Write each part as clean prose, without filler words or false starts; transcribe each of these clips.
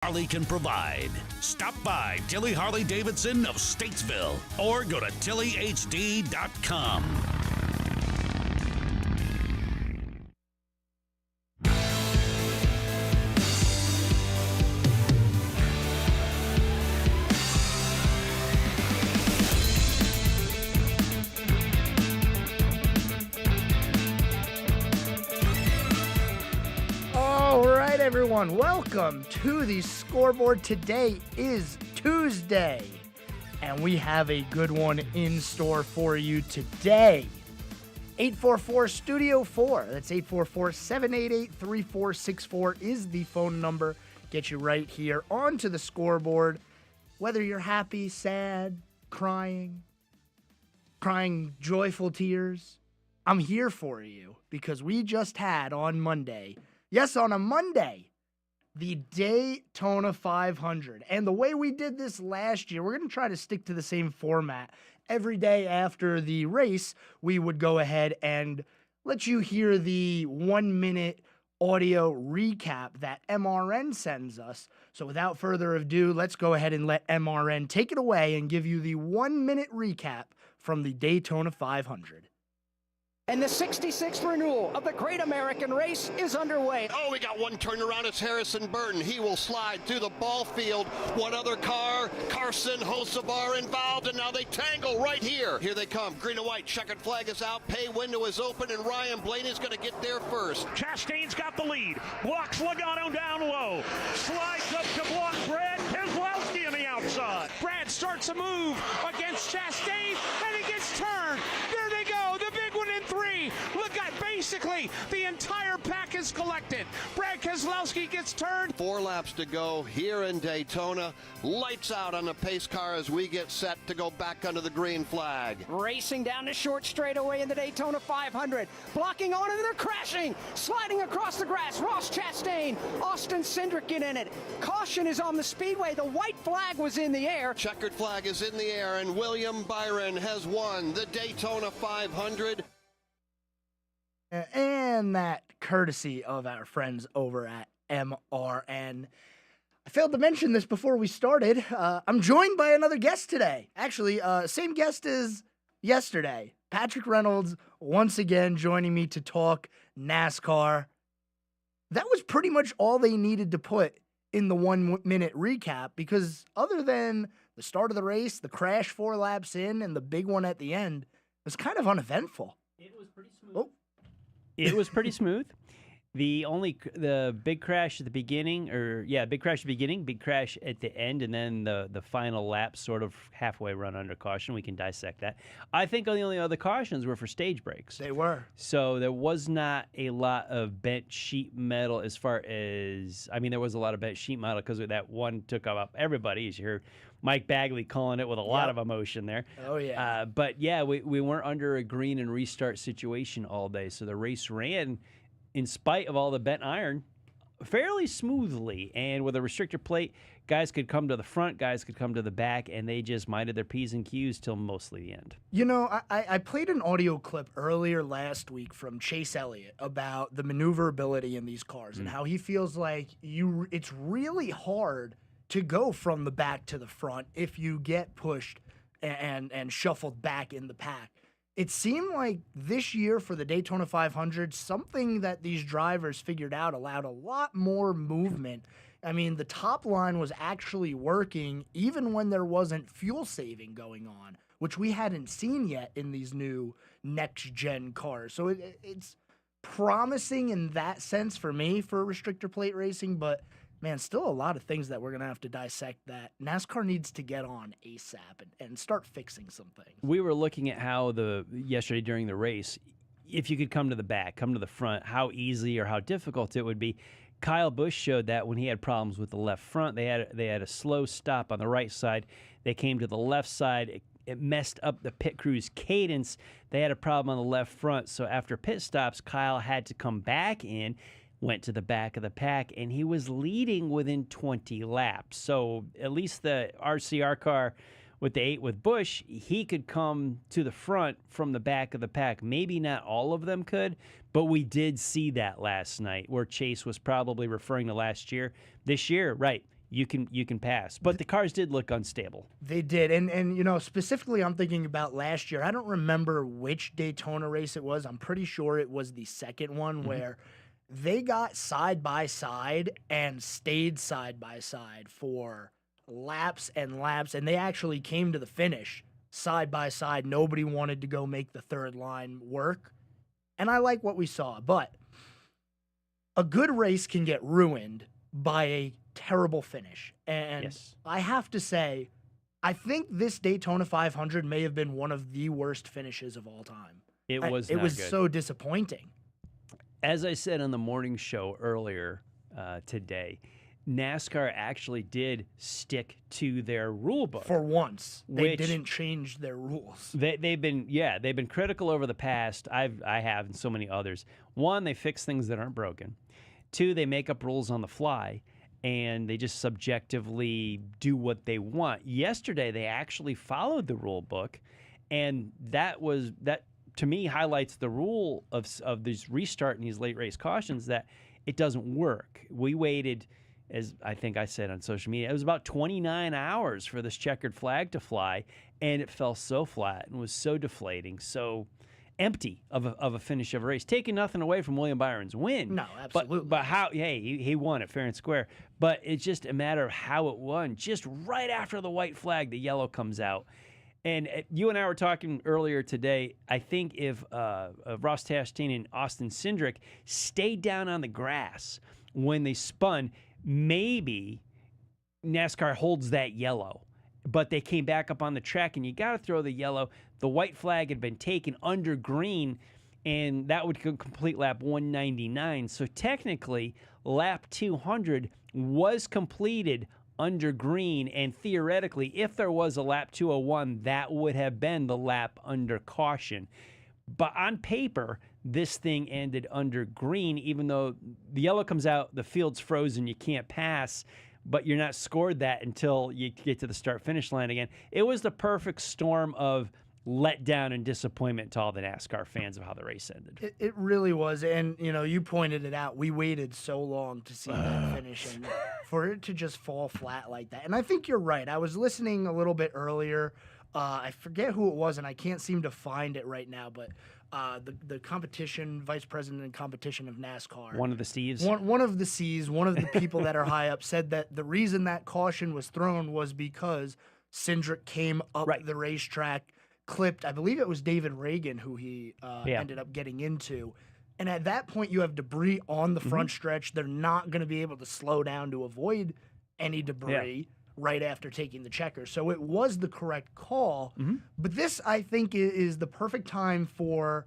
Harley can provide. Stop by Tilly Harley Davidson of Statesville or go to TillyHD.com. Everyone, welcome to the Scoreboard. Today is Tuesday, and we have a good one in store for you today. 844-STUDIO-4, that's 844-788-3464 is the phone number. Get you right here onto the Scoreboard. Whether you're happy, sad, crying joyful tears, I'm here for you because we just had on Monday, yes, on a Monday, the Daytona 500. And the way we did this last year, we're going to try to stick to the same format. Every day after the race, we would go ahead and let you hear the 1-minute audio recap that MRN sends us. So without further ado, let's go ahead and let MRN take it away and give you the 1-minute recap from the Daytona 500. And the 66th renewal of the Great American Race is underway. Oh, we got one turnaround. It's Harrison Burton. He will slide through the ball field. One other car, Carson Hocevar involved, and now they tangle right here. Here they come. Green and white. Checkered flag is out. Pay window is open, and Ryan Blaney's going to get there first. Chastain's got the lead. Blocks Logano down low. Slides up to block Brad Keselowski on the outside. Brad starts a move against Chastain, and he gets turned. There they go. The big one in 3. Look at basically the entire pack is collected. Brad Keselowski gets turned. 4 laps to go here in Daytona. Lights out on the pace car as we get set to go back under the green flag. Racing down the short straightaway in the Daytona 500. Blocking on and they're crashing. Sliding across the grass. Ross Chastain. Austin Cindric get in it. Caution is on the speedway. The white flag was in the air. Checkered flag is in the air, and William Byron has won the Daytona 500. And that courtesy of our friends over at MRN. I failed to mention this before we started. I'm joined by another guest today. Actually, same guest as yesterday. Patrick Reynolds, once again, joining me to talk NASCAR. That was pretty much all they needed to put in the 1-minute recap because other than the start of the race, the crash 4 laps in, and the big one at the end, it was kind of uneventful. It was pretty smooth. Oh. It was pretty smooth. The big crash at the beginning, big crash at the beginning, big crash at the end, and then the final lap sort of halfway run under caution. We can dissect that. I think the only other cautions were for stage breaks. They were. So there was not a lot of bent sheet metal as far as, there was a lot of bent sheet metal because that one took up everybody, as you heard Mike Bagley calling it with a lot of emotion there. Oh, yeah. But, yeah, we weren't under a green and restart situation all day. So the race ran, in spite of all the bent iron, fairly smoothly. And with a restrictor plate, guys could come to the front, guys could come to the back, and they just minded their P's and Q's till mostly the end. You know, I played an audio clip earlier last week from Chase Elliott about the maneuverability in these cars and how he feels like it's really hard to go from the back to the front if you get pushed and shuffled back in the pack. It seemed like this year for the Daytona 500, something that these drivers figured out allowed a lot more movement. I mean, the top line was actually working even when there wasn't fuel saving going on, which we hadn't seen yet in these new next-gen cars. So it's promising in that sense for me for restrictor plate racing, but man, still a lot of things that we're going to have to dissect that NASCAR needs to get on ASAP and start fixing some things. We were looking at how yesterday during the race, if you could come to the back, come to the front, how easy or how difficult it would be. Kyle Busch showed that when he had problems with the left front, they had a slow stop on the right side. They came to the left side. It messed up the pit crew's cadence. They had a problem on the left front. So after pit stops, Kyle had to come back in, went to the back of the pack, and he was leading within 20 laps. So at least the RCR car with the 8 with Busch, he could come to the front from the back of the pack. Maybe not all of them could, but we did see that last night where Chase was probably referring to last year. This year, right, you can pass. But the cars did look unstable. They did. And you know, specifically I'm thinking about last year. I don't remember which Daytona race it was. I'm pretty sure it was the second one where they got side by side and stayed side by side for laps and laps, and they actually came to the finish side by side. Nobody wanted to go make the third line work. And I like what we saw, but a good race can get ruined by a terrible finish. And I have to say, I think this Daytona 500 may have been one of the worst finishes of all time. It was good. So disappointing. As I said on the morning show earlier today, NASCAR actually did stick to their rule book. For once, they didn't change their rules. They've been critical over the past. I have, and so many others. One, they fix things that aren't broken. Two, they make up rules on the fly, and they just subjectively do what they want. Yesterday, they actually followed the rule book, and that to me highlights the rule of this restart and these late race cautions, that it doesn't work. We waited, as I think I said on social media, it was about 29 hours for this checkered flag to fly, and it fell so flat and was so deflating, so empty of a finish of a race. Taking nothing away from William Byron's win. No, absolutely. But how, he won it fair and square. But it's just a matter of how it won. Just right after the white flag, the yellow comes out. And you and I were talking earlier today. I think if Ross Chastain and Austin Cindric stayed down on the grass when they spun, maybe NASCAR holds that yellow. But they came back up on the track, and you got to throw the yellow. The white flag had been taken under green, and that would complete lap 199. So technically, lap 200 was completed under green, and theoretically, if there was a lap 201, that would have been the lap under caution. But on paper, this thing ended under green, even though the yellow comes out, the field's frozen, you can't pass, but you're not scored that until you get to the start-finish line again. It was the perfect storm of letdown and disappointment to all the NASCAR fans of how the race ended. It really was. And, you know, you pointed it out. We waited so long to see that finish, and for it to just fall flat like that. And I think you're right. I was listening a little bit earlier. I forget who it was, and I can't seem to find it right now, but the competition, vice president and competition of NASCAR. One of the Steves? One of the C's, one of the people that are high up, said that the reason that caution was thrown was because Cindric came up the racetrack, clipped, I believe it was David Reagan who he ended up getting into. And at that point, you have debris on the front stretch. They're not going to be able to slow down to avoid any debris right after taking the checker. So it was the correct call. But this, I think, is the perfect time for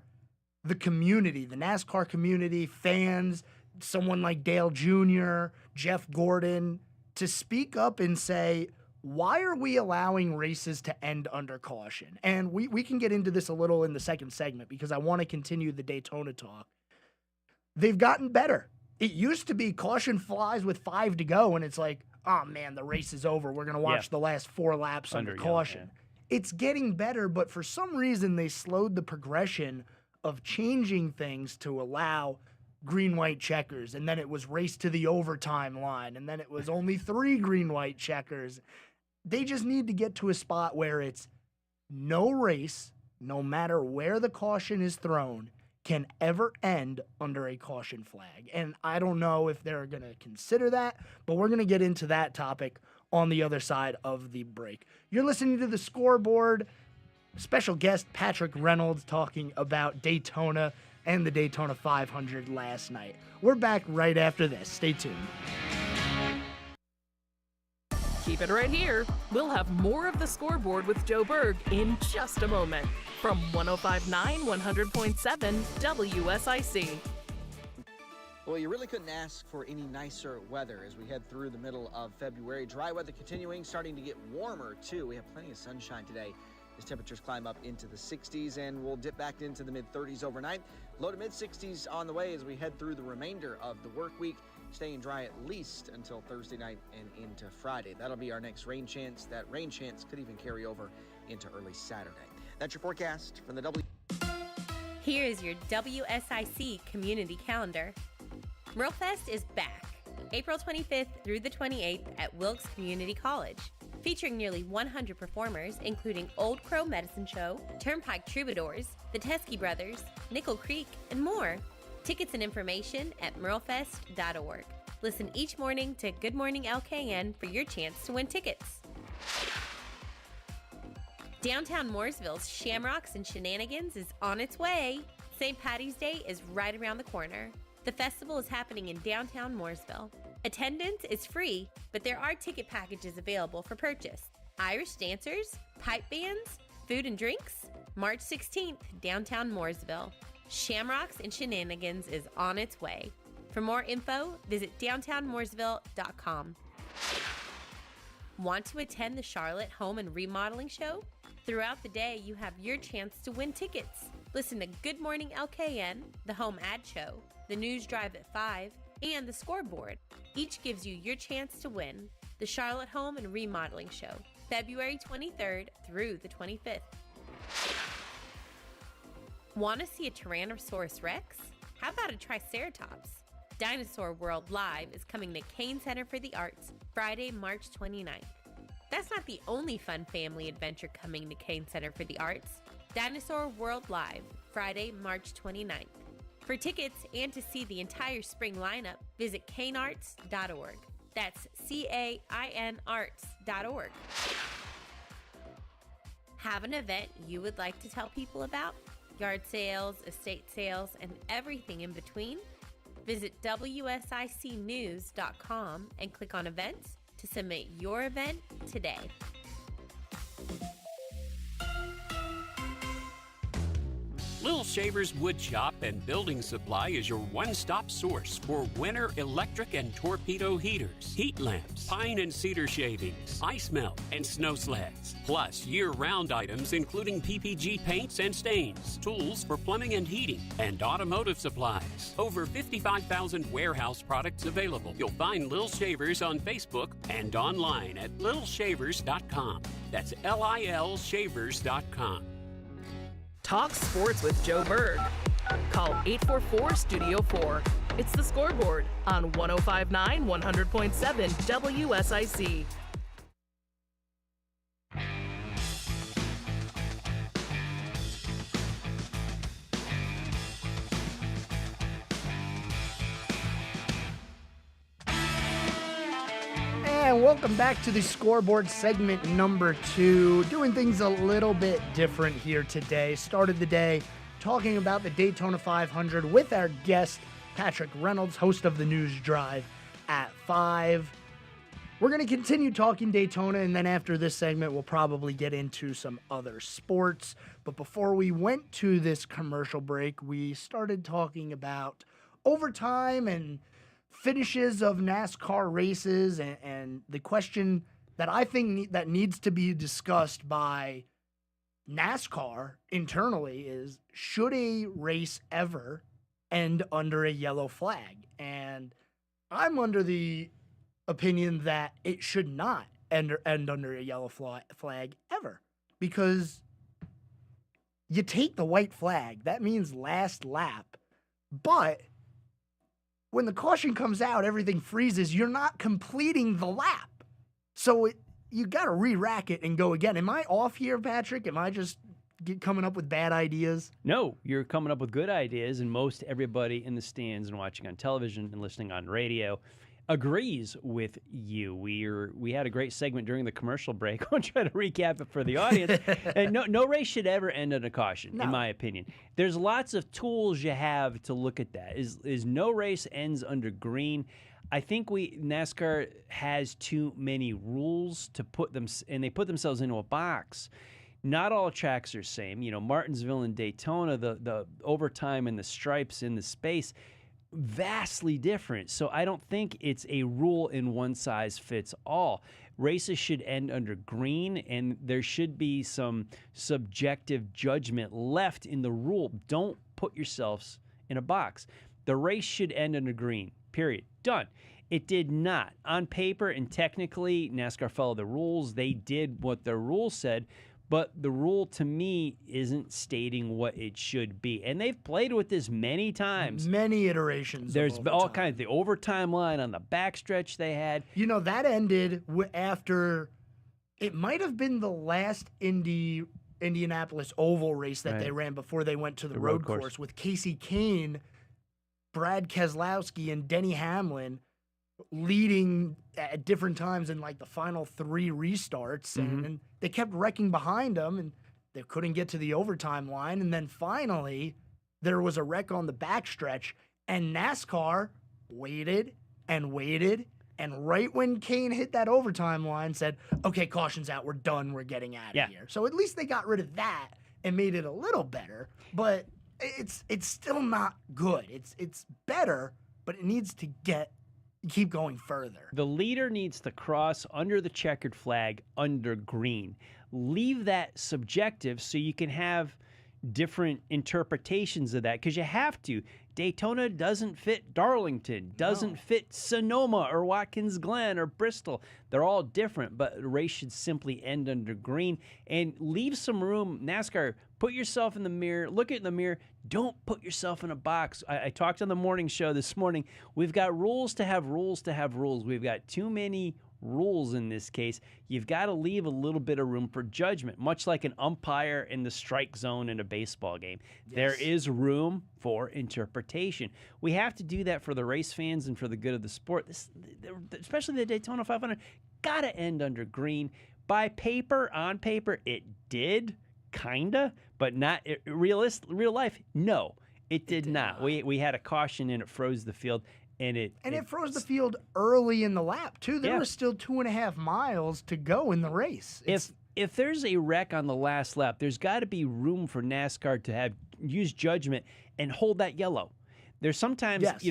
the community, the NASCAR community, fans, someone like Dale Jr., Jeff Gordon, to speak up and say, why are we allowing races to end under caution? And we can get into this a little in the second segment because I want to continue the Daytona talk. They've gotten better. It used to be caution flies with 5 to go, and it's like, oh, man, the race is over. We're going to watch the last 4 laps under caution. It's getting better, but for some reason they slowed the progression of changing things to allow green-white checkers, and then it was race to the overtime line, and then it was only 3 green-white checkers. They just need to get to a spot where it's no race, no matter where the caution is thrown, can ever end under a caution flag. And I don't know if they're going to consider that, but we're going to get into that topic on the other side of the break. You're listening to The Scoreboard. Special guest Patrick Reynolds talking about Daytona and the Daytona 500 last night. We're back right after this. Stay tuned. Keep it right here. We'll have more of The Scoreboard with Joe Berg in just a moment from 105.9 100.7 WSIC. Well, you really couldn't ask for any nicer weather as we head through the middle of February. Dry weather continuing, starting to get warmer too. We have plenty of sunshine today as temperatures climb up into the 60s, and we'll dip back into the mid-30s overnight. Low to mid-60s on the way as we head through the remainder of the work week, staying dry at least until Thursday night and into Friday. That'll be our next rain chance. That rain chance could even carry over into early Saturday. That's your forecast from the Here is your WSIC community calendar. MuralFest is back. April 25th through the 28th at Wilkes Community College. Featuring nearly 100 performers, including Old Crow Medicine Show, Turnpike Troubadours, the Teskey Brothers, Nickel Creek, and more. Tickets and information at merlefest.org. Listen each morning to Good Morning LKN for your chance to win tickets. Downtown Mooresville's Shamrocks and Shenanigans is on its way. St. Patty's Day is right around the corner. The festival is happening in downtown Mooresville. Attendance is free, but there are ticket packages available for purchase. Irish dancers, pipe bands, food and drinks. March 16th, downtown Mooresville. Shamrocks and Shenanigans is on its way. For more info, visit downtownmooresville.com. Want to attend the Charlotte Home and Remodeling Show? Throughout the day, you have your chance to win tickets. Listen to Good Morning LKN, the Home Ad Show, the News Drive at 5, and the Scoreboard. Each gives you your chance to win. The Charlotte Home and Remodeling Show, February 23rd through the 25th. Want to see a Tyrannosaurus Rex? How about a Triceratops? Dinosaur World Live is coming to Kane Center for the Arts Friday, March 29th. That's not the only fun family adventure coming to Kane Center for the Arts. Dinosaur World Live, Friday, March 29th. For tickets and to see the entire spring lineup, visit canearts.org. That's CAINarts.org. Have an event you would like to tell people about? Yard sales, estate sales, and everything in between? Visit WSICnews.com and click on events to submit your event today. Little Shavers Wood Shop and Building Supply is your one-stop source for winter electric and torpedo heaters, heat lamps, pine and cedar shavings, ice melt, and snow sleds. Plus year-round items including PPG paints and stains, tools for plumbing and heating, and automotive supplies. Over 55,000 warehouse products available. You'll find Little Shavers on Facebook and online at littleshavers.com. That's LILshavers.com. Talk sports with Joe Berg. Call 844-STUDIO-4. It's the Scoreboard on 105.9, 100.7 WSIC. And welcome back to the Scoreboard segment number 2. Doing things a little bit different here today. Started the day talking about the Daytona 500 with our guest, Patrick Reynolds, host of the News Drive at 5. We're going to continue talking Daytona, and then after this segment, we'll probably get into some other sports. But before we went to this commercial break, we started talking about overtime and finishes of NASCAR races, and the question that I think that needs to be discussed by NASCAR internally is, should a race ever end under a yellow flag? And I'm under the opinion that it should not end under a yellow flag ever, because you take the white flag, that means last lap, but when the caution comes out, everything freezes. You're not completing the lap. So you got to re-rack it and go again. Am I off here, Patrick? Am I just coming up with bad ideas? No, you're coming up with good ideas, and most everybody in the stands and watching on television and listening on radio agrees with you. We had a great segment during the commercial break. I'll try to recap it for the audience. And no race should ever end on a caution, in my opinion. There's lots of tools you have to look at that. Is no race ends under green? I think NASCAR has too many rules to put them, and they put themselves into a box. Not all tracks are the same. You know, Martinsville and Daytona, the overtime and the stripes in the space, vastly different. So I don't think it's a rule in one size fits all. Races should end under green, and there should be some subjective judgment left in the rule. Don't put yourselves in a box. The race should end under green, period. Done. It did not. On paper and technically, NASCAR followed the rules. They did what the rules said, but the rule to me isn't stating what it should be. And they've played with this many times. Many iterations. There's all kinds. The overtime line on the backstretch they had. You know, that ended after, it might have been the last Indianapolis Oval race that they ran before they went to the road course with Casey Kane, Brad Keselowski, and Denny Hamlin leading at different times in like the final 3 restarts, and they kept wrecking behind them, and they couldn't get to the overtime line. And then finally, there was a wreck on the backstretch, and NASCAR waited and waited, and right when Kane hit that overtime line, said, "Okay, caution's out. We're done. We're getting out of here." So at least they got rid of that and made it a little better, but it's still not good. It's better, but it needs to keep going further. The leader needs to cross under the checkered flag under green. Leave that subjective so you can have different interpretations of that, because you have to. Daytona doesn't fit Darlington, doesn't fit Sonoma or Watkins Glen or Bristol. They're all different, but the race should simply end under green and leave some room. NASCAR, put yourself in the mirror, look in the mirror. Don't put yourself in a box. I talked on the morning show this morning. We've got rules to have rules to have rules. We've got too many rules in this case. You've got to leave a little bit of room for judgment, much like an umpire in the strike zone in a baseball game. Yes. There is room for interpretation. We have to do that for the race fans and for the good of the sport. Especially the Daytona 500, got to end under green. By paper, on paper, it did, kinda, but not real life. No, it did not. We had a caution and it froze the field. And it froze the field early in the lap, too. There was still 2.5 miles to go in the race. If there's a wreck on the last lap, there's got to be room for NASCAR to use judgment and hold that yellow. There's sometimes, like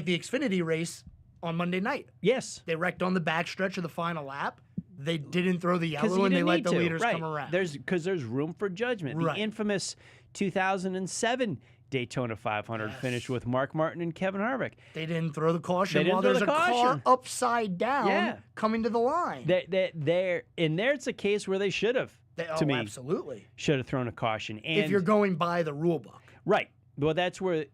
the Xfinity race on Monday night. Yes. They wrecked on the backstretch of the final lap. They didn't throw the yellow, and they let the leaders come around. Because there's room for judgment. The infamous 2007 Daytona 500 finish with Mark Martin and Kevin Harvick. They didn't throw the caution while there's a car upside down coming to the line. There it's a case where they should have. Absolutely. Should have thrown a caution. And if you're going by the rule book. Right. Well, that's where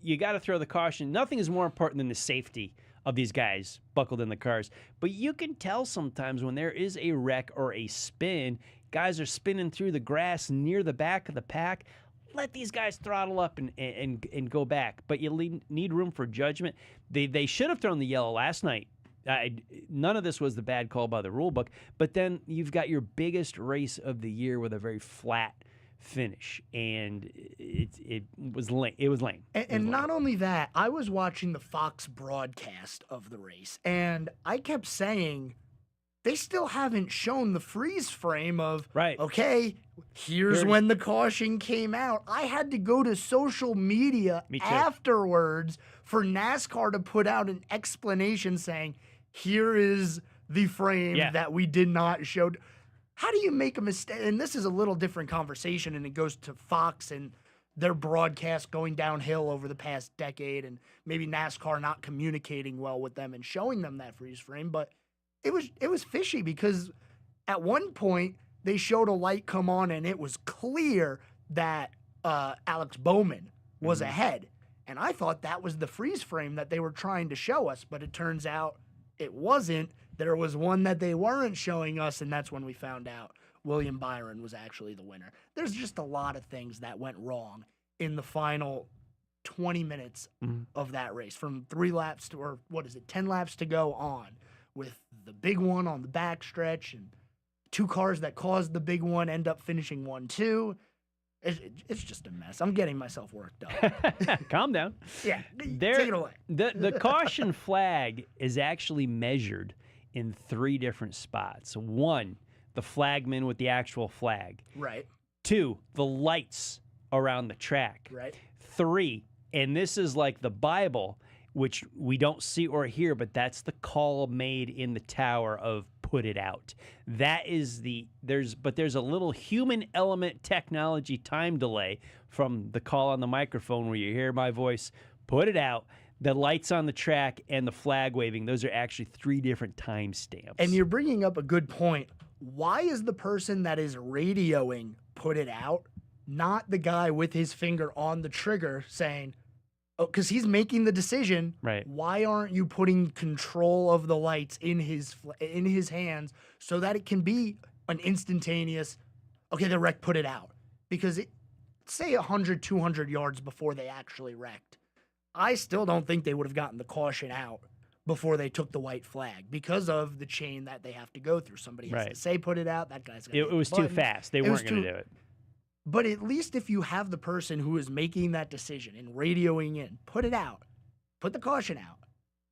you got to throw the caution. Nothing is more important than the safety of these guys buckled in the cars. But you can tell sometimes when there is a wreck or a spin, guys are spinning through the grass near the back of the pack. Let these guys throttle up and go back. But you need room for judgment. They should have thrown the yellow last night. None of this was the bad call by the rule book. But then you've got your biggest race of the year with a very flat finish, and it was lame. It was lame. And not only that, I was watching the Fox broadcast of the race, and I kept saying, they still haven't shown the freeze frame of, okay, here's when the caution came out. I had to go to social media afterwards for NASCAR to put out an explanation saying, here is the frame that we did not show. How do you make a mistake? And this is a little different conversation, and it goes to Fox and their broadcast going downhill over the past decade, and maybe NASCAR not communicating well with them and showing them that freeze frame, but it was fishy because at one point they showed a light come on and it was clear that Alex Bowman was ahead. And I thought that was the freeze frame that they were trying to show us, but it turns out it wasn't. There was one that they weren't showing us, and that's when we found out William Byron was actually the winner. There's just a lot of things that went wrong in the final 20 minutes of that race, from 3 laps to, or 10 laps to go on, with the big one on the backstretch and 2 cars that caused the big one end up finishing 1-2. It's just a mess. I'm getting myself worked up. Calm down. Yeah, take it away. The caution flag is actually measured in 3 different spots. 1, the flagman with the actual flag. Right. 2, the lights around the track. Right. 3, and this is like the Bible, which we don't see or hear, but that's the call made in the tower of put it out. That is there's a little human element technology time delay from the call on the microphone where you hear my voice, put it out, the lights on the track, and the flag waving. Those are actually 3 different time stamps. And you're bringing up a good point. why is the person that is radioing put it out, not the guy with his finger on the trigger saying, oh, because he's making the decision. Right. Why aren't you putting control of the lights in his hands so that it can be an instantaneous, okay, the wreck put it out? Because say 100, 200 yards before they actually wrecked, I still don't think they would have gotten the caution out before they took the white flag because of the chain that they have to go through. Somebody has to say put it out. That guy's got to It was too fast. They weren't going to do it. But at least if you have the person who is making that decision and radioing in, put it out, put the caution out.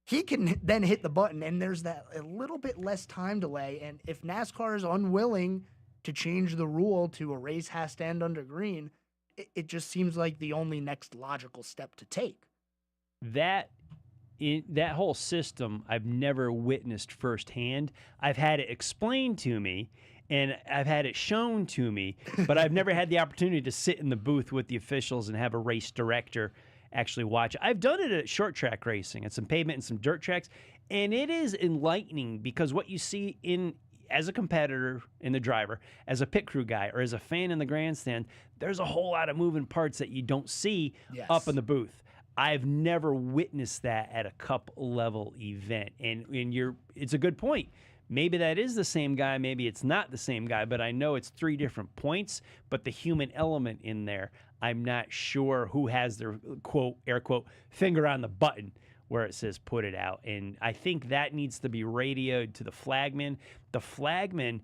He can then hit the button, and there's that a little bit less time delay. And if NASCAR is unwilling to change the rule to a race has to end under green, it just seems like the only next logical step to take. That whole system I've never witnessed firsthand. I've had it explained to me, and I've had it shown to me, but I've never had the opportunity to sit in the booth with the officials and have a race director actually watch. I've done it at short track racing, at some pavement and some dirt tracks, and it is enlightening because what you see as a competitor in the driver, as a pit crew guy, or as a fan in the grandstand, there's a whole lot of moving parts that you don't see up in the booth. I've never witnessed that at a cup level event. And it's a good point. Maybe that is the same guy, maybe it's not the same guy, but I know it's 3 different points, but the human element in there, I'm not sure who has their quote, air quote, finger on the button where it says put it out. And I think that needs to be radioed to the flagman. The flagman,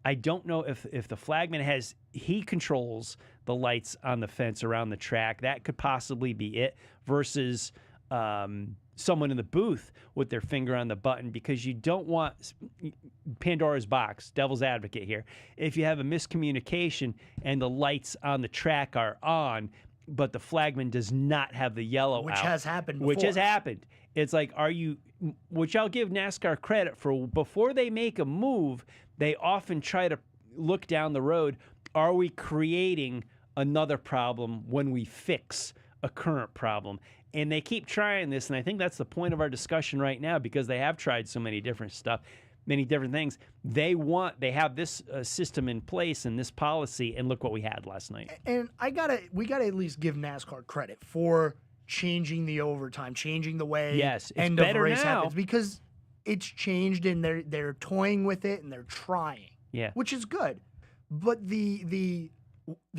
I don't know if the flagman he controls the lights on the fence around the track. That could possibly be it versus someone in the booth with their finger on the button, because you don't want Pandora's box, devil's advocate here. If you have a miscommunication and the lights on the track are on, but the flagman does not have the yellow Which out. has happened before. Which has happened. It's like, which I'll give NASCAR credit for, before they make a move, they often try to look down the road. Are we creating another problem when we fix a current problem? And they keep trying this, and I think that's the point of our discussion right now, because they have tried so many different things. They have this system in place and this policy, and look what we had last night. And we gotta at least give NASCAR credit for changing the overtime, changing the way end of race happens, because it's changed and they're toying with it and they're trying, which is good. But the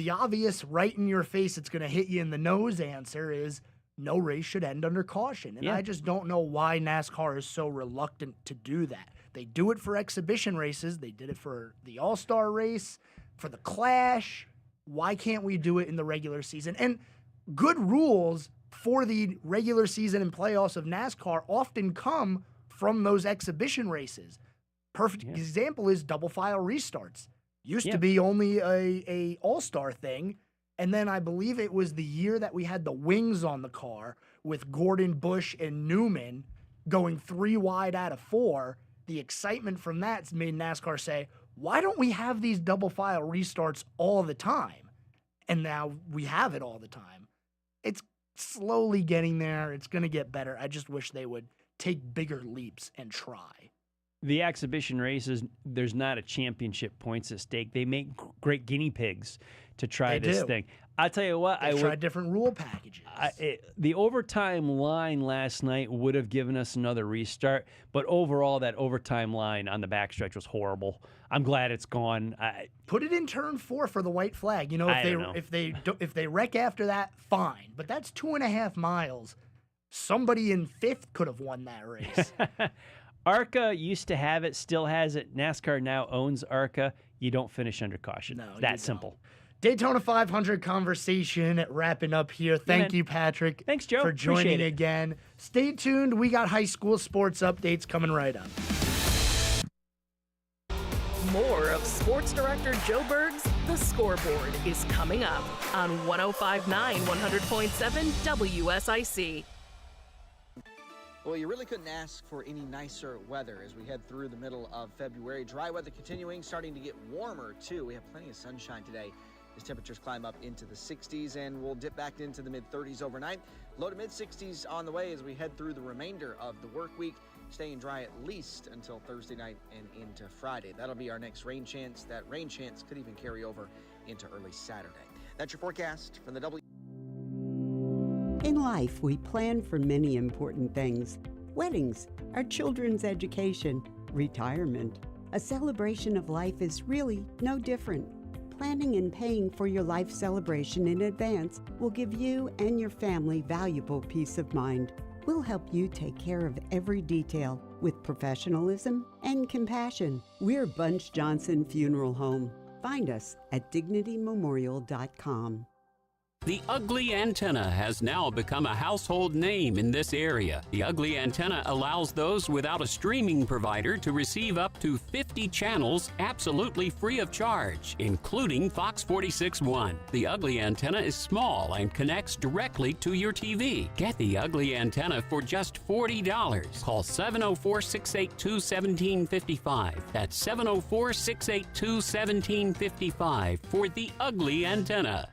obvious right in your face, it's gonna hit you in the nose answer is no race should end under caution. And I just don't know why NASCAR is so reluctant to do that. They do it for exhibition races. They did it for the All-Star race, for the Clash. Why can't we do it in the regular season? And good rules for the regular season and playoffs of NASCAR often come from those exhibition races. Perfect example is double file restarts. Used to be only a All-Star thing. And then I believe it was the year that we had the wings on the car with Gordon, Busch, and Newman going 3 wide out of 4. The excitement from that made NASCAR say, why don't we have these double file restarts all the time? And now we have it all the time. It's slowly getting there. It's going to get better. I just wish they would take bigger leaps and try. The exhibition races, there's not a championship points at stake. They make great guinea pigs to try this thing. I'll tell you what. They tried different rule packages. The overtime line last night would have given us another restart, but overall, that overtime line on the backstretch was horrible. I'm glad it's gone. Put it in turn 4 for the white flag. You know, if they wreck after that, fine. But that's 2.5 miles. Somebody in 5th could have won that race. ARCA used to have it, still has it. NASCAR now owns ARCA. You don't finish under caution. No, that simple. Daytona 500 conversation wrapping up here. Thank you, Patrick. Thanks, Joe. For joining again. Stay tuned. We got high school sports updates coming right up. More of Sports Director Joe Berg's The Scoreboard is coming up on 105.9 100.7 WSIC. Well, you really couldn't ask for any nicer weather as we head through the middle of February. Dry weather continuing, starting to get warmer, too. We have plenty of sunshine today as temperatures climb up into the 60s, and we'll dip back into the mid-30s overnight. Low to mid-60s on the way as we head through the remainder of the work week. staying dry at least until Thursday night and into Friday. That'll be our next rain chance. That rain chance could even carry over into early Saturday. That's your forecast from the In life, we plan for many important things. Weddings, our children's education, retirement. A celebration of life is really no different. Planning and paying for your life celebration in advance will give you and your family valuable peace of mind. We'll help you take care of every detail with professionalism and compassion. We're Bunch Johnson Funeral Home. Find us at dignitymemorial.com. The Ugly Antenna has now become a household name in this area. The Ugly Antenna allows those without a streaming provider to receive up to 50 channels absolutely free of charge, including Fox 46.1. The Ugly Antenna is small and connects directly to your TV. Get the Ugly Antenna for just $40. Call 704-682-1755. That's 704-682-1755 for the Ugly Antenna.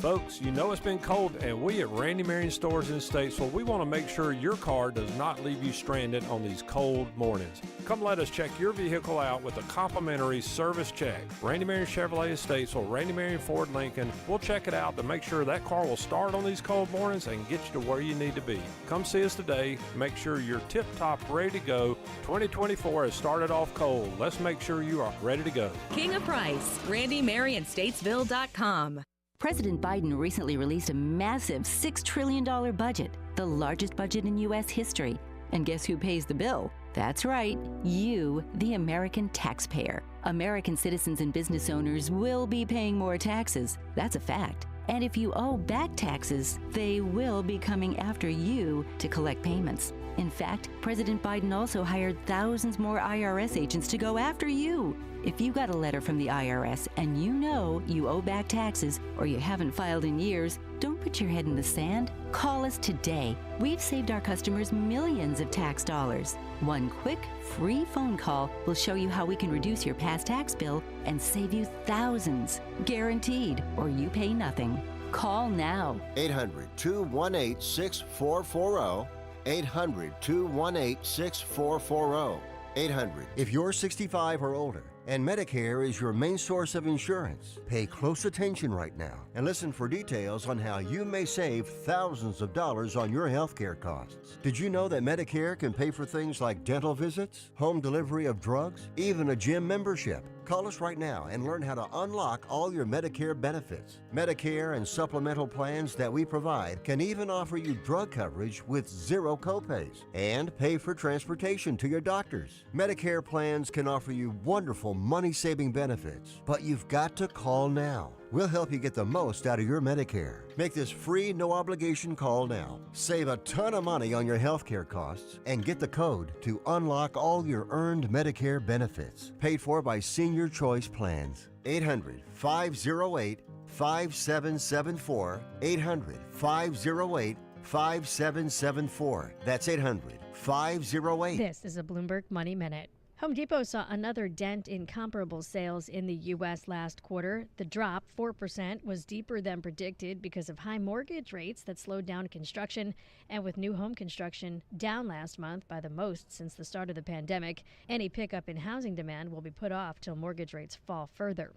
Folks, you know it's been cold, and we at Randy Marion Stores in Statesville, we want to make sure your car does not leave you stranded on these cold mornings. Come let us check your vehicle out with a complimentary service check. Randy Marion Chevrolet of Statesville, Randy Marion Ford Lincoln, we'll check it out to make sure that car will start on these cold mornings and get you to where you need to be. Come see us today. Make sure you're tip-top ready to go. 2024 has started off cold. Let's make sure you are ready to go. King of Price, RandyMarionStatesville.com. President Biden recently released a massive $6 trillion budget, the largest budget in U.S. history. And guess who pays the bill? That's right, you, the American taxpayer. American citizens and business owners will be paying more taxes. That's a fact. And if you owe back taxes, they will be coming after you to collect payments. In fact, President Biden also hired thousands more IRS agents to go after you. If you got a letter from the IRS and you know you owe back taxes or you haven't filed in years, don't put your head in the sand. Call us today. We've saved our customers millions of tax dollars. One quick, free phone call will show you how we can reduce your past tax bill and save you thousands. Guaranteed, or you pay nothing. Call now. 800-218-6440. 800-218-6440. 800. If you're 65 or older and Medicare is your main source of insurance, pay close attention right now and listen for details on how you may save thousands of dollars on your health care costs. Did you know that Medicare can pay for things like dental visits, home delivery of drugs, even a gym membership? Call us right now and learn how to unlock all your Medicare benefits. Medicare and supplemental plans that we provide can even offer you drug coverage with zero copays and pay for transportation to your doctors. Medicare plans can offer you wonderful money-saving benefits, but you've got to call now. We'll help you get the most out of your Medicare. Make this free, no-obligation call now. Save a ton of money on your health care costs and get the code to unlock all your earned Medicare benefits. Paid for by Senior Choice Plans. 800-508-5774. 800-508-5774. That's 800-508. This is a Bloomberg Money Minute. Home Depot saw another dent in comparable sales in the U.S. last quarter. The drop, 4%, was deeper than predicted because of high mortgage rates that slowed down construction, and with new home construction down last month by the most since the start of the pandemic, any pickup in housing demand will be put off till mortgage rates fall further.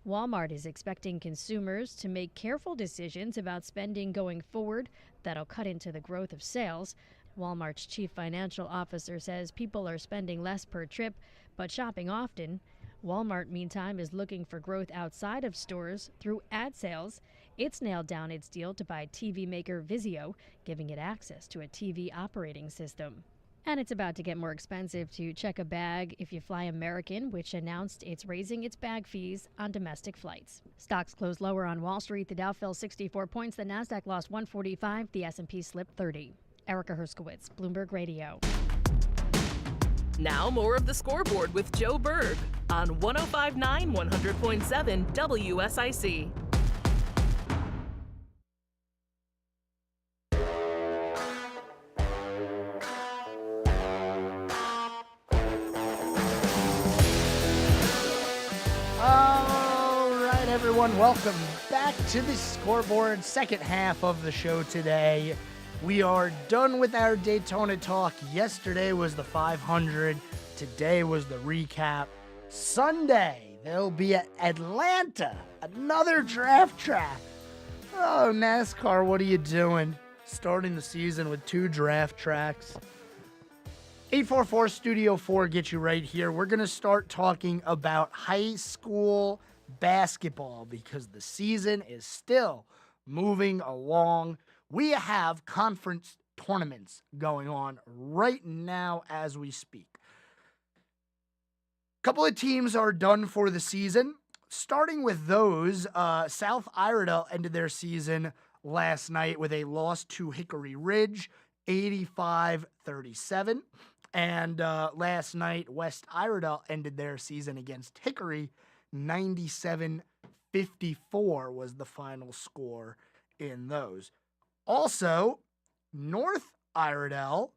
Walmart is expecting consumers to make careful decisions about spending going forward that'll cut into the growth of sales. Walmart's chief financial officer says people are spending less per trip, but shopping often. Walmart, meantime, is looking for growth outside of stores through ad sales. It's nailed down its deal to buy TV maker Vizio, giving it access to a TV operating system. And it's about to get more expensive to check a bag if you fly American, which announced it's raising its bag fees on domestic flights. Stocks closed lower on Wall Street. The Dow fell 64 points. The Nasdaq lost 145. The S&P slipped 30. Erica Herskowitz, Bloomberg Radio. Now more of the Scoreboard with Joe Berg on 105.9 100.7 WSIC. All right, everyone, welcome back to the Scoreboard, second half of the show today. We are done with our Daytona talk. Yesterday was the 500. Today was the recap. Sunday, they'll be at Atlanta. Another draft track. Oh, NASCAR, what are you doing? Starting the season with 2 draft tracks. 844 Studio 4 gets you right here. We're going to start talking about high school basketball because the season is still moving along. We have conference tournaments going on right now as we speak. A couple of teams are done for the season. Starting with those, South Iredell ended their season last night with a loss to Hickory Ridge, 85-37. And last night, West Iredell ended their season against Hickory, 97-54 was the final score in those. Also, North Iredell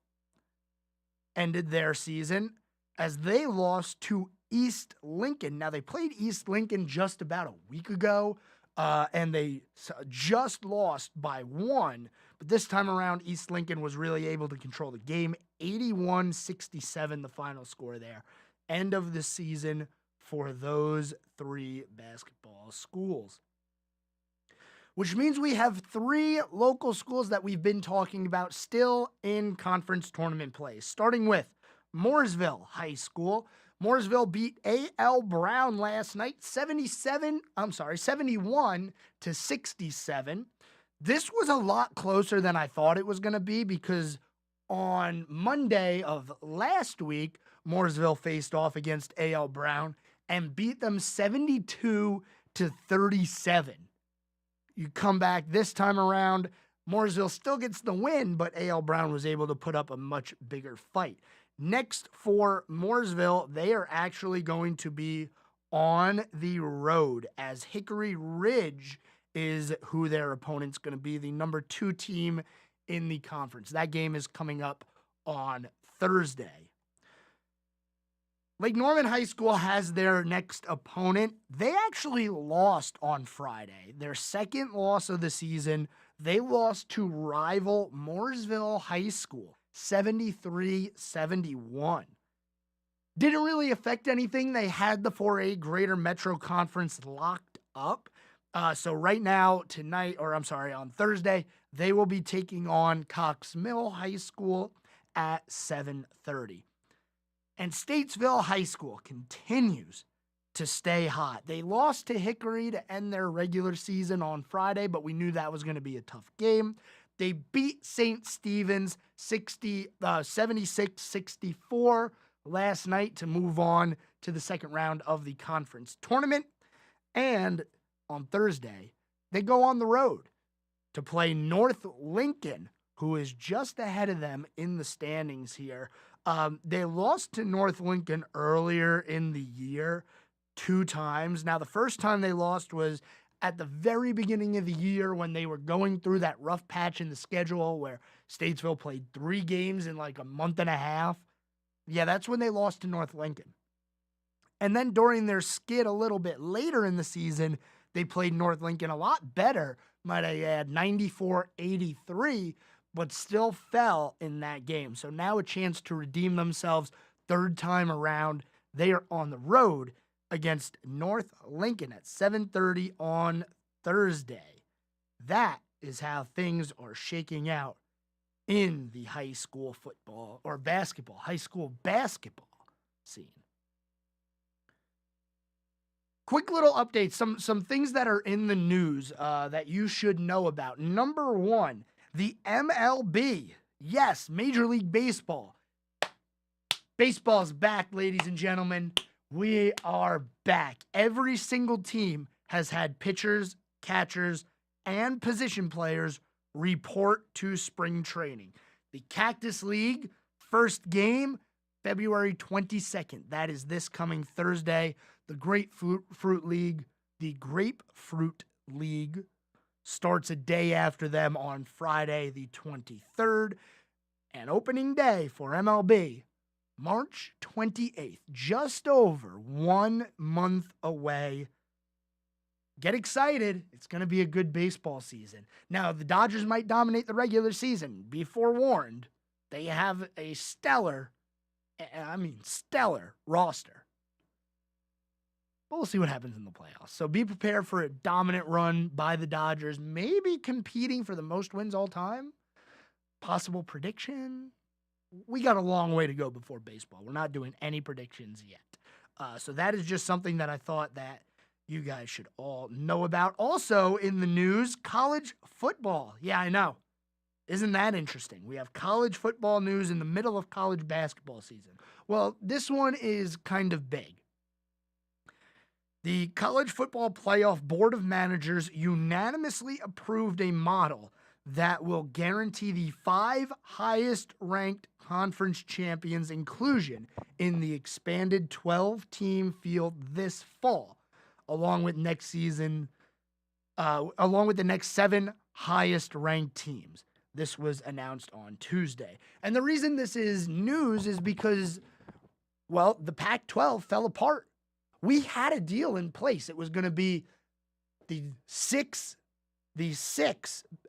ended their season as they lost to East Lincoln. Now, they played East Lincoln just about a week ago, and they just lost by 1. But this time around, East Lincoln was really able to control the game. 81-67, the final score there. End of the season for those 3 basketball schools. Which means we have 3 local schools that we've been talking about still in conference tournament play. Starting with Mooresville High School. Mooresville beat A.L. Brown last night, 71-67. This was a lot closer than I thought it was going to be because on Monday of last week, Mooresville faced off against A.L. Brown and beat them 72-37. You come back this time around, Mooresville still gets the win, but A.L. Brown was able to put up a much bigger fight. Next for Mooresville, they are actually going to be on the road as Hickory Ridge is who their opponent's going to be, the number 2 team in the conference. That game is coming up on Thursday. Lake Norman High School has their next opponent. They actually lost on Friday. Their second loss of the season. They lost to rival Mooresville High School, 73-71. Didn't really affect anything. They had the 4A Greater Metro Conference locked up. So right now, on Thursday, they will be taking on Cox Mill High School at 7:30. And Statesville High School continues to stay hot. They lost to Hickory to end their regular season on Friday, but we knew that was going to be a tough game. They beat St. Stephen's 76-64 last night to move on to the second round of the conference tournament. And on Thursday, they go on the road to play North Lincoln, who is just ahead of them in the standings here. They lost to North Lincoln earlier in the year 2 times. Now, the first time they lost was at the very beginning of the year when they were going through that rough patch in the schedule where Statesville played 3 games in like a month and a half. Yeah, that's when they lost to North Lincoln. And then during their skid a little bit later in the season, they played North Lincoln a lot better, might I add, 94-83, but still fell in that game. So now a chance to redeem themselves 3rd time around. They are on the road against North Lincoln at 7:30 on Thursday. That is how things are shaking out in the high school football or basketball, high school basketball scene. Quick little updates, some things that are in the news that you should know about. Number 1, the MLB. Yes, Major League Baseball. Baseball's back, ladies and gentlemen. We are back. Every single team has had pitchers, catchers, and position players report to spring training. The Cactus League, first game, February 22nd. That is this coming Thursday. The Grapefruit League starts a day after them on Friday, the 23rd. And opening day for MLB, March 28th, just over 1 month away. get excited. It's going to be a good baseball season. Now, the Dodgers might dominate the regular season. Be forewarned. They have a stellar roster. But we'll see what happens in the playoffs. So be prepared for a dominant run by the Dodgers, maybe competing for the most wins all time. Possible prediction. We got a long way to go before baseball. We're not doing any predictions yet. So that is just something that I thought that you guys should all know about. Also in the news, college football. Yeah, I know. Isn't that interesting? We have college football news in the middle of college basketball season. Well, this one is kind of big. The College Football Playoff Board of Managers unanimously approved a model that will guarantee the 5 highest-ranked conference champions inclusion in the expanded 12-team field this fall, along with the next 7 highest-ranked teams. This was announced on Tuesday. And the reason this is news is because, well, the Pac-12 fell apart. We had a deal in place. It was going to be the six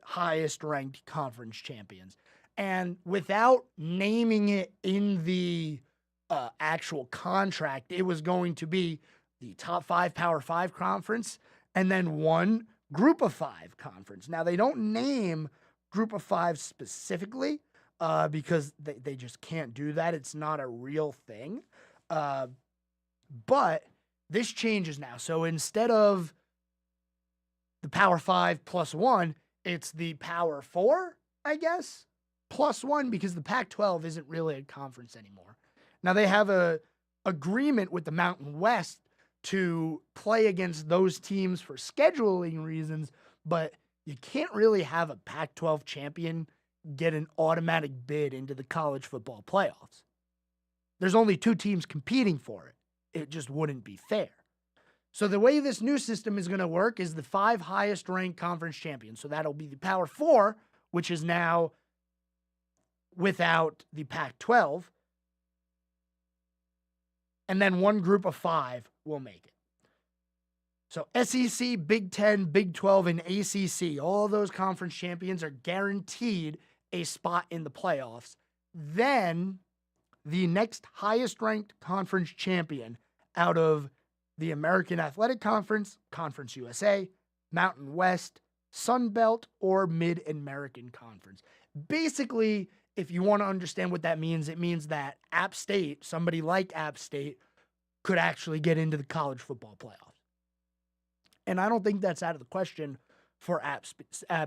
highest ranked conference champions. And without naming it in the actual contract, it was going to be the top 5 Power 5 conference and then one Group of 5 conference. Now, they don't name Group of 5 specifically because they just can't do that. It's not a real thing. But this changes now. So instead of the Power 5 plus 1, it's the Power 4, I guess, plus 1, because the Pac-12 isn't really a conference anymore. Now, they have a agreement with the Mountain West to play against those teams for scheduling reasons, but you can't really have a Pac-12 champion get an automatic bid into the college football playoffs. There's only 2 teams competing for it. It just wouldn't be fair. So the way this new system is going to work is the 5 highest ranked conference champions. So that'll be the Power 4, which is now without the Pac-12. And then one Group of 5 will make it. So SEC, Big 10, Big 12, and ACC, all of those conference champions are guaranteed a spot in the playoffs. Then the next highest ranked conference champion out of the American Athletic Conference, Conference USA, Mountain West, Sun Belt, or Mid-American Conference. Basically, if you want to understand what that means, it means that App State, somebody like App State, could actually get into the college football playoffs. And I don't think that's out of the question for App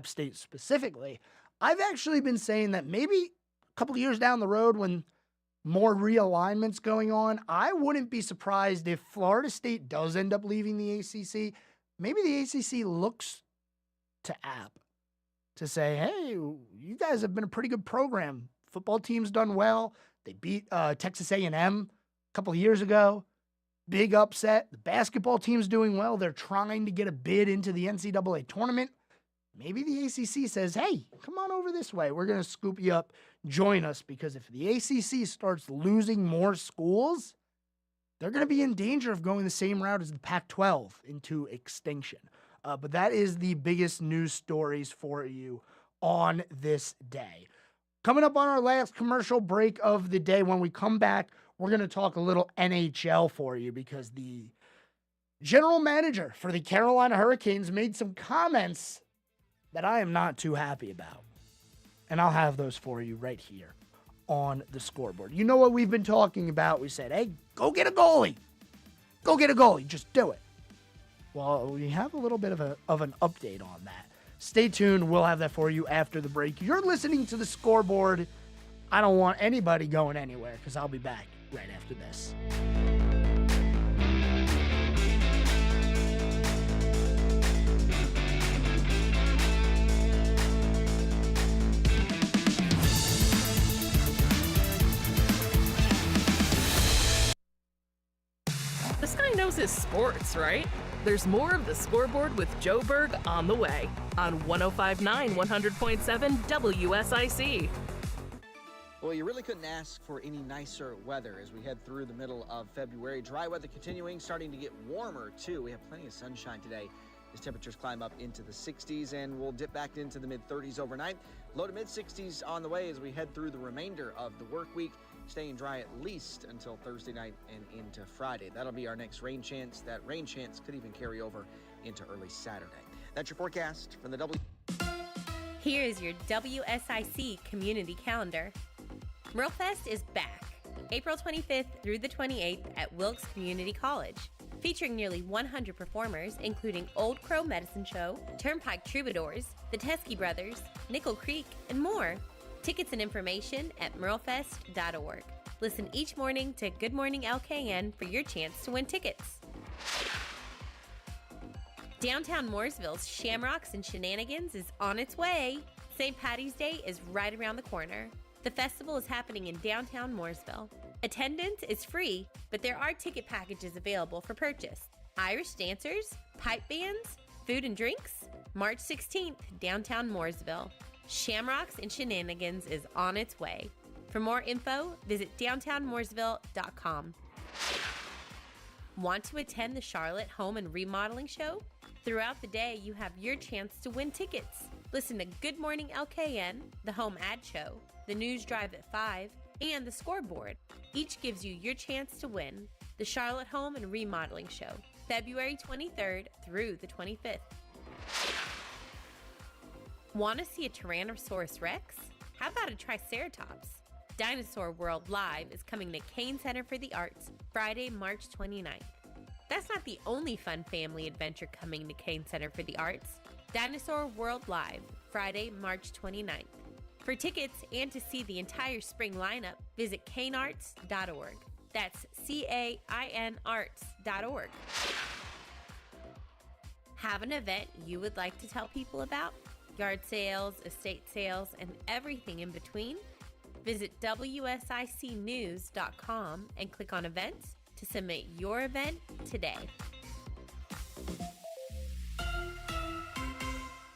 State specifically. I've actually been saying that maybe a couple of years down the road when more realignments going on, I wouldn't be surprised if Florida State does end up leaving the ACC. Maybe the ACC looks to App to say, hey, you guys have been a pretty good program. Football team's done well. They beat Texas A&M a couple of years ago. Big upset. The basketball team's doing well. They're trying to get a bid into the NCAA tournament. Maybe the ACC says, hey, come on over this way. We're going to scoop you up. Join us, because if the ACC starts losing more schools, they're going to be in danger of going the same route as the Pac-12 into extinction. But that is the biggest news stories for you on this day. Coming up on our last commercial break of the day, when we come back, we're going to talk a little NHL for you, because the general manager for the Carolina Hurricanes made some comments that I am not too happy about. And I'll have those for you right here on the Scoreboard. You know what we've been talking about? We said, hey, go get a goalie. Go get a goalie. Just do it. Well, we have a little bit of an update on that. Stay tuned. We'll have that for you after the break. You're listening to the Scoreboard. I don't want anybody going anywhere, because I'll be back right after this. This guy knows his sports, right? There's more of the Scoreboard with Joe Berg on the way on 105.9 100.7 WSIC. Well, you really couldn't ask for any nicer weather as we head through the middle of February. Dry weather continuing, starting to get warmer too. We have plenty of sunshine today as temperatures climb up into the 60s and will dip back into the mid-30s overnight. Low to mid-60s on the way as we head through the remainder of the work week, staying dry at least until Thursday night and into Friday. That'll be our next rain chance. That rain chance could even carry over into early Saturday. That's your forecast from the Here is your WSIC community calendar. Merlefest is back, April 25th through the 28th at Wilkes Community College, featuring nearly 100 performers, including Old Crow Medicine Show, Turnpike Troubadours, the Teskey Brothers, Nickel Creek, and more. Tickets and information at merlefest.org. Listen each morning to Good Morning LKN for your chance to win tickets. Downtown Mooresville's Shamrocks and Shenanigans is on its way. St. Patty's Day is right around the corner. The festival is happening in downtown Mooresville. Attendance is free, but there are ticket packages available for purchase. Irish dancers, pipe bands, food and drinks. March 16th, downtown Mooresville. Shamrocks and Shenanigans is on its way. For more info, visit downtownmooresville.com. Want to attend the Charlotte Home and Remodeling Show? Throughout the day, you have your chance to win tickets. Listen to Good Morning LKN, the Home Ad Show, the News Drive at 5, and the Scoreboard. Each gives you your chance to win. The Charlotte Home and Remodeling Show, February 23rd through the 25th. Want to see a Tyrannosaurus Rex? How about a Triceratops? Dinosaur World Live is coming to Kane Center for the Arts Friday, March 29th. That's not the only fun family adventure coming to Kane Center for the Arts. Dinosaur World Live, Friday, March 29th. For tickets and to see the entire spring lineup, visit canearts.org. That's CAINarts.org. Have an event you would like to tell people about? Yard sales, estate sales, and everything in between? Visit WSICnews.com and click on events to submit your event today.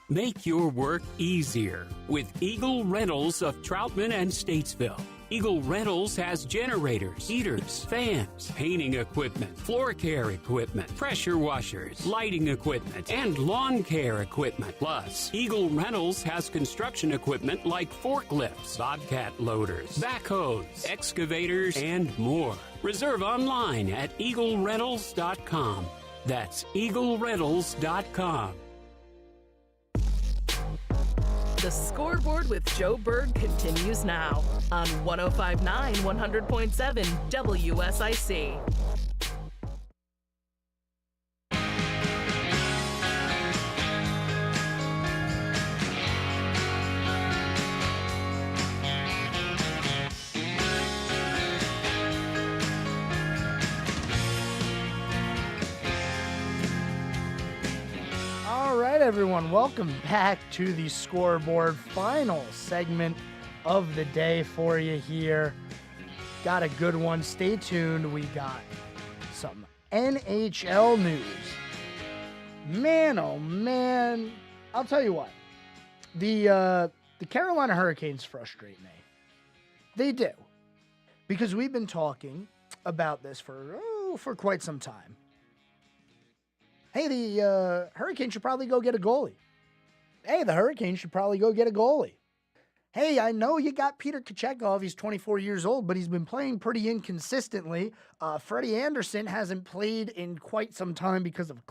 Make your work easier with Eagle Rentals of Troutman and Statesville. Eagle Rentals has generators, heaters, fans, painting equipment, floor care equipment, pressure washers, lighting equipment, and lawn care equipment. Plus, Eagle Rentals has construction equipment like forklifts, bobcat loaders, backhoes, excavators, and more. Reserve online at eaglerentals.com. That's eaglerentals.com. The Scoreboard with Joe Berg continues now on 105.9 100.7 WSIC. Everyone, welcome back to the Scoreboard, final segment of the day for you here. Got a good one. Stay tuned. We got some NHL news. Man, oh man. I'll tell you what. The Carolina Hurricanes frustrate me. They do. Because we've been talking about this for quite some time. Hey, the Hurricanes should probably go get a goalie. Hey, the Hurricanes should probably go get a goalie. Hey, I know you got Peter Kochetkov. He's 24 years old, but he's been playing pretty inconsistently. Freddie Anderson hasn't played in quite some time because of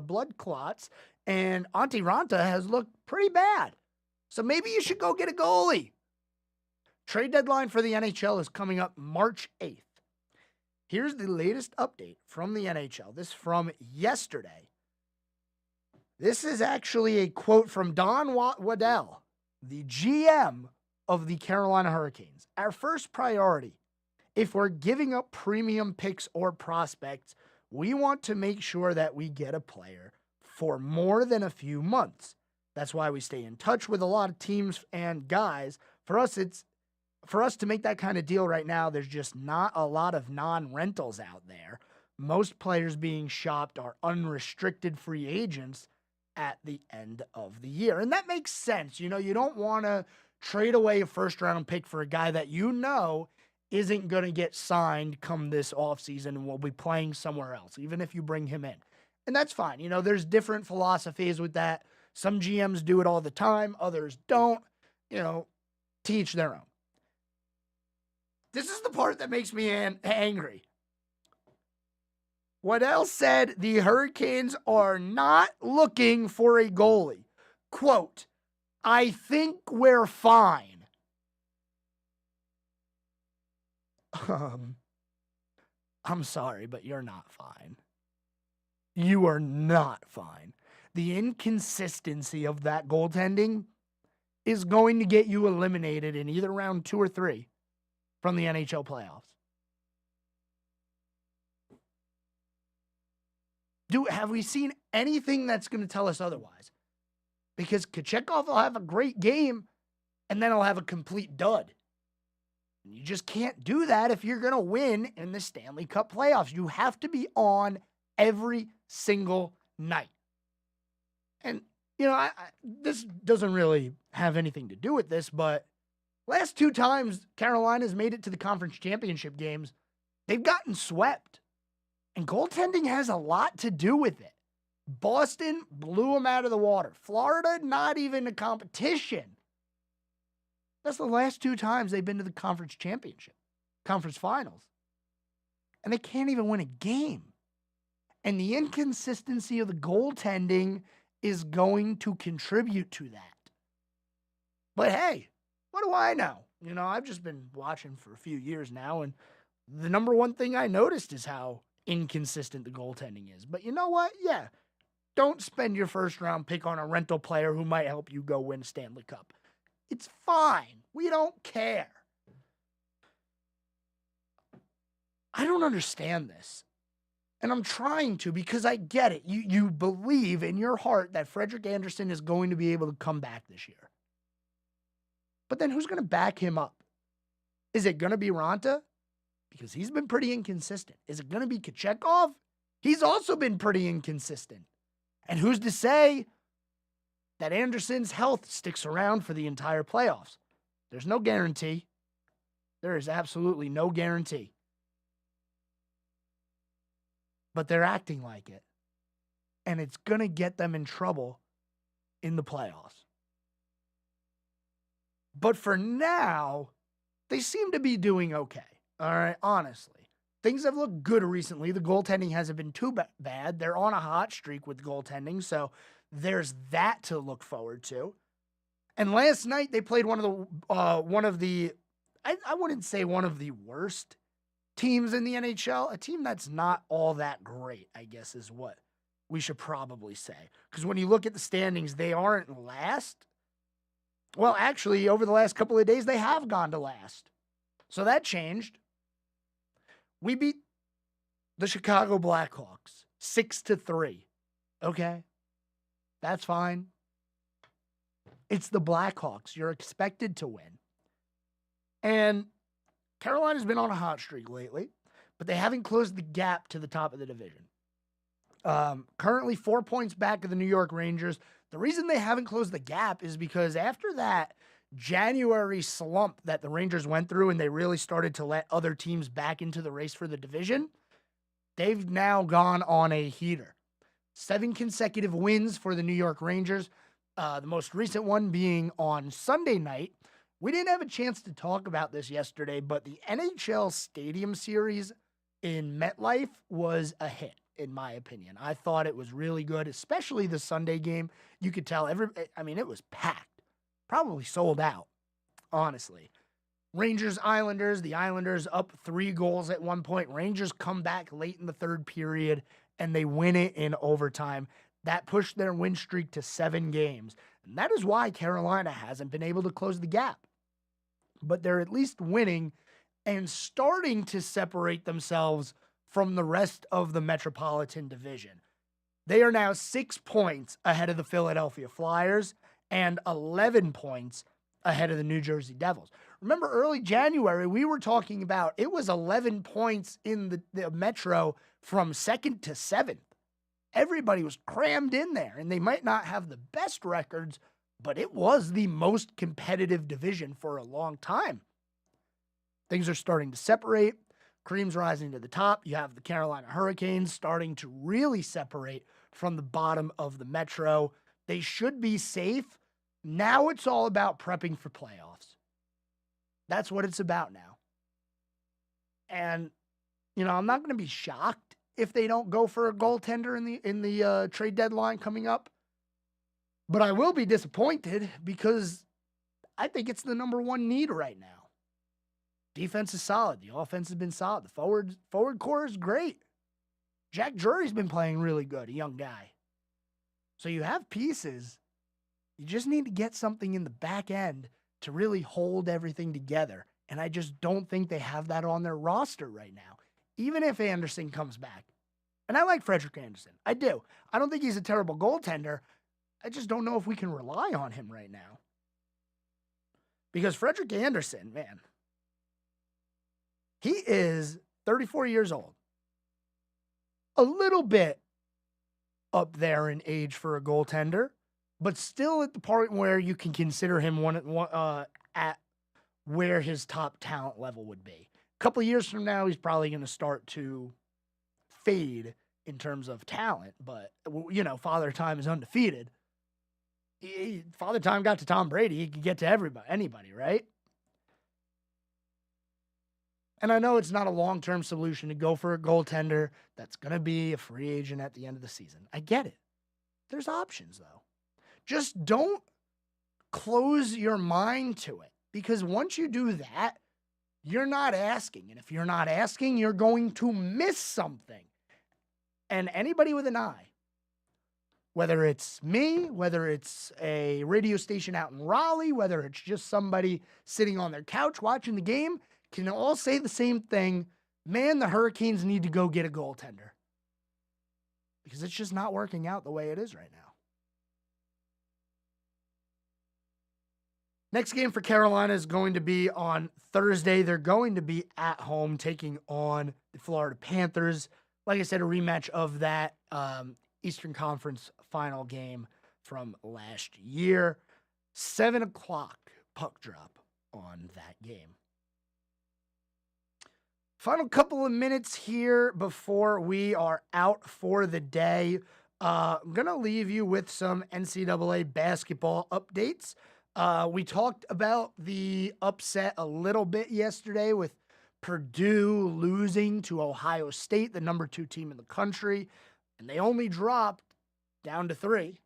blood clots. And Antti Ranta has looked pretty bad. So maybe you should go get a goalie. Trade deadline for the NHL is coming up March 8th. Here's the latest update from the NHL. This from yesterday. This is actually a quote from Don Waddell, the GM of the Carolina Hurricanes. Our first priority, if we're giving up premium picks or prospects, we want to make sure that we get a player for more than a few months. That's why we stay in touch with a lot of teams and guys. For us to make that kind of deal right now, there's just not a lot of non-rentals out there. Most players being shopped are unrestricted free agents at the end of the year. And that makes sense. You know, you don't want to trade away a first-round pick for a guy that you know isn't going to get signed come this offseason and will be playing somewhere else, even if you bring him in. And that's fine. You know, there's different philosophies with that. Some GMs do it all the time, others don't. You know, to each their own. This is the part that makes me angry. Waddell said the Hurricanes are not looking for a goalie. Quote, I think we're fine. I'm sorry, but you're not fine. You are not fine. The inconsistency of that goaltending is going to get you eliminated in either round 2 or 3 from the NHL playoffs. Have we seen anything that's going to tell us otherwise? Because Kochetkov will have a great game, and then he'll have a complete dud. You just can't do that if you're going to win in the Stanley Cup playoffs. You have to be on every single night. And, you know, this doesn't really have anything to do with this, but last 2 times Carolina's made it to the conference championship games, they've gotten swept. And goaltending has a lot to do with it. Boston blew them out of the water. Florida, not even a competition. That's the last 2 times they've been to the conference championship, conference finals. And they can't even win a game. And the inconsistency of the goaltending is going to contribute to that. But hey, what do I know? You know, I've just been watching for a few years now, and the number one thing I noticed is how inconsistent the goaltending is. But you know what? Yeah, don't spend your first round pick on a rental player who might help you go win Stanley Cup. It's fine. We don't care. I don't understand this. And I'm trying to, because I get it. You believe in your heart that Frederik Andersen is going to be able to come back this year. But then who's going to back him up? Is it going to be Ranta? Because he's been pretty inconsistent. Is it going to be Kochetkov? He's also been pretty inconsistent. And who's to say that Anderson's health sticks around for the entire playoffs? There's no guarantee. There is absolutely no guarantee. But they're acting like it. And it's going to get them in trouble in the playoffs. But for now, they seem to be doing okay. All right, honestly. Things have looked good recently. The goaltending hasn't been too bad. They're on a hot streak with goaltending, so there's that to look forward to. And last night they played one of the I wouldn't say one of the worst teams in the NHL. A team that's not all that great, I guess, is what we should probably say. Because when you look at the standings, they aren't last. Well, actually, over the last couple of days, they have gone to last. So that changed. We beat the Chicago Blackhawks 6-3. Okay? That's fine. It's the Blackhawks. You're expected to win. And Carolina's been on a hot streak lately, but they haven't closed the gap to the top of the division. Currently 4 points back of the New York Rangers. The reason they haven't closed the gap is because after that January slump that the Rangers went through and they really started to let other teams back into the race for the division, they've now gone on a heater. 7 consecutive wins for the New York Rangers, the most recent one being on Sunday night. We didn't have a chance to talk about this yesterday, but the NHL Stadium Series in MetLife was a hit, in my opinion. I thought it was really good, especially the Sunday game. You could tell it was packed. Probably sold out, honestly. Rangers, Islanders, the Islanders up 3 goals at one point. Rangers come back late in the third period, and they win it in overtime. That pushed their win streak to 7 games. And that is why Carolina hasn't been able to close the gap. But they're at least winning and starting to separate themselves from the rest of the Metropolitan Division. They are now 6 points ahead of the Philadelphia Flyers and 11 points ahead of the New Jersey Devils. Remember, early January, we were talking about it was 11 points in the Metro from 2nd to 7th. Everybody was crammed in there, and they might not have the best records, but it was the most competitive division for a long time. Things are starting to separate. Cream's rising to the top. You have the Carolina Hurricanes starting to really separate from the bottom of the Metro. They should be safe. Now it's all about prepping for playoffs. That's what it's about now. And, I'm not going to be shocked if they don't go for a goaltender in the trade deadline coming up. But I will be disappointed because I think it's the number one need right now. Defense is solid. The offense has been solid. The forward core is great. Jack Drury's been playing really good, a young guy. So you have pieces. You just need to get something in the back end to really hold everything together. And I just don't think they have that on their roster right now, even if Anderson comes back. And I like Frederik Anderson. I do. I don't think he's a terrible goaltender. I just don't know if we can rely on him right now. Because Frederik Anderson, man, he is 34 years old. A little bit up there in age for a goaltender, but still at the point where you can consider him at where his top talent level would be. A couple of years from now, he's probably going to start to fade in terms of talent, but, Father Time is undefeated. Father Time got to Tom Brady. He could get to anybody, right? And I know it's not a long-term solution to go for a goaltender that's going to be a free agent at the end of the season. I get it. There's options, though. Just don't close your mind to it, because once you do that, you're not asking. And if you're not asking, you're going to miss something. And anybody with an eye, whether it's me, whether it's a radio station out in Raleigh, whether it's just somebody sitting on their couch watching the game, can all say the same thing. Man, the Hurricanes need to go get a goaltender. Because it's just not working out the way it is right now. Next game for Carolina is going to be on Thursday. They're going to be at home taking on the Florida Panthers. Like I said, a rematch of that Eastern Conference final game from last year. 7 o'clock puck drop on that game. Final couple of minutes here before we are out for the day. I'm going to leave you with some NCAA basketball updates. We talked about the upset a little bit yesterday with Purdue losing to Ohio State, the number 2 team in the country, and they only dropped down to 3,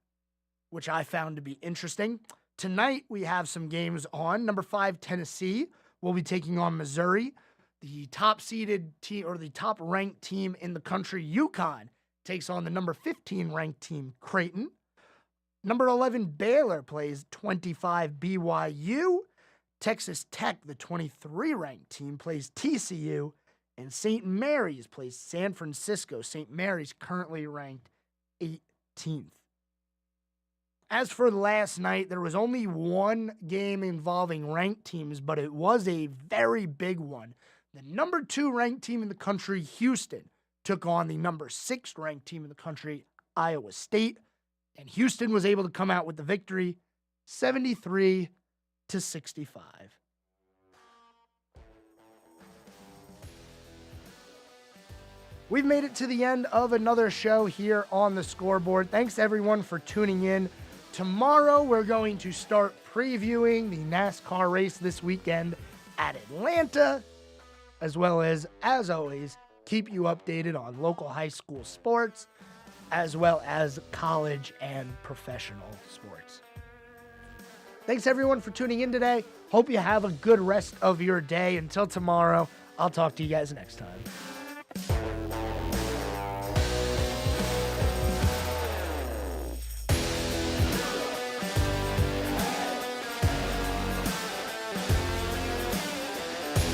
which I found to be interesting. Tonight, we have some games on. Number 5, Tennessee will be taking on Missouri. The top-seeded team, or the top-ranked team in the country, UConn, takes on the number 15 ranked team, Creighton. Number 11, Baylor plays 25 BYU. Texas Tech, the 23 ranked team, plays TCU. And St. Mary's plays San Francisco. St. Mary's currently ranked 18th. As for last night, there was only one game involving ranked teams, but it was a very big one. The number 2 ranked team in the country, Houston, took on the number 6 ranked team in the country, Iowa State. And Houston was able to come out with the victory, 73-65. We've made it to the end of another show here on the Scoreboard. Thanks, everyone, for tuning in. Tomorrow, we're going to start previewing the NASCAR race this weekend at Atlanta, as well as always, keep you updated on local high school sports, as well as college and professional sports. Thanks, everyone, for tuning in today. Hope you have a good rest of your day. Until tomorrow, I'll talk to you guys next time.